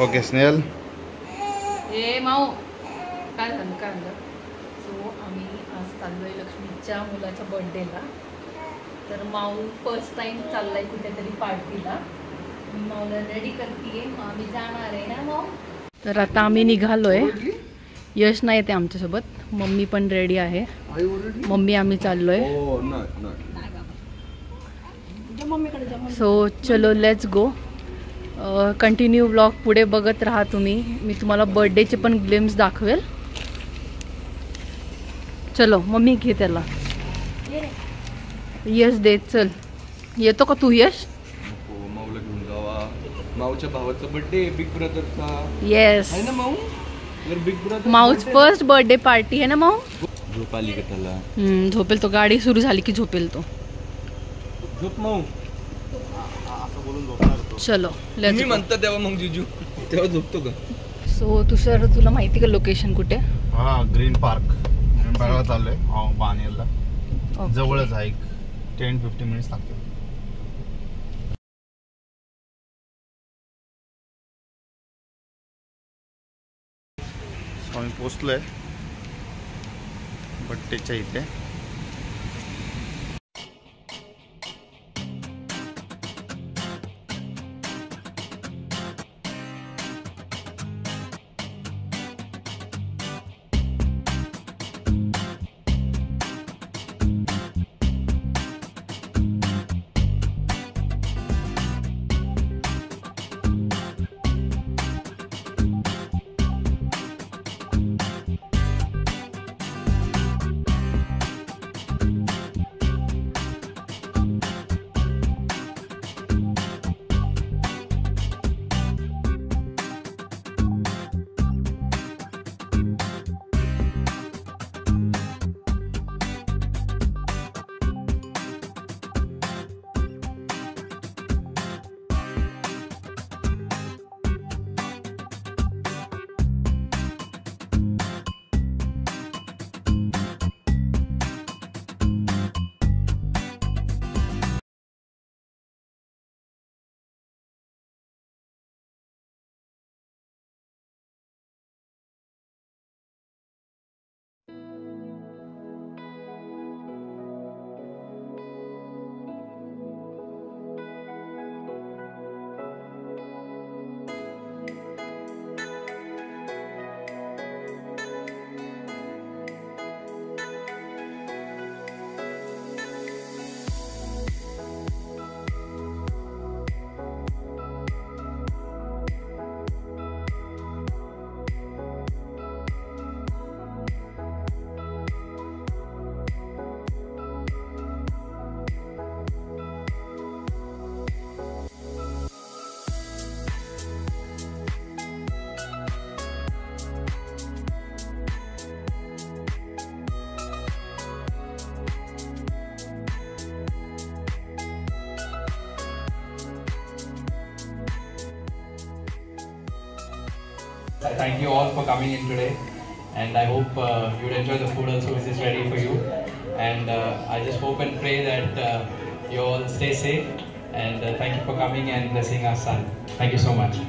Okay Snehal ए माऊ काय झालं so आम्ही आज चाललोय लक्ष्मीच्या मुलाच्या बर्थडेला. तर माऊ फर्स्ट टाइम चाललाय कुठेतरी पार्टीला. मी माऊला रेडी करते. आम्ही जाणार आहे ना माऊ. तर आता आम्ही निघालोय. यश नाही येते आमच्यासोबत. मम्मी पण रेडी आहे. मम्मी आम्ही चाललोय. सो चलो लेट्स गो. कंटिन्यू व्लॉग पुढे बघत राहा तुम्ही. मी तुम्हाला बर्थडेचे पण ग्लिम्स दाखवेल. चलो मम्मी घे त्याला. यश दे. चल येतो का तू यश? माऊला घेऊन जावा. माऊच्या भावाचा बर्थडे बिग ब्रदरचा. येस आहे ना माऊ. बिग ब्रदर माऊच फर्स्ट बर्थडे पार्टी आहे ना माऊ. झोप आली का त्याला? झोपेल तो. गाडी सुरू झाली की झोपेल तो. झोप माऊ. असं बोलून झोपणार तो. चलो मी म्हणता तेव्हा मग जिजू तेव्हा झोपतो का? सो तुषार तुला माहिती का लोकेशन कुठे? हा ग्रीन पार्क बघायला चाललोय बाणेरला. जवळच आहे. 10-15 मिनिट्स लागतात. आम्ही पोचलोय बट्टेच्या इथे. Thank you all for coming in today, and I hope you'd enjoy the food also which is ready for you, and I just hope and pray that you all stay safe, and thank you for coming and blessing our son. Thank you so much.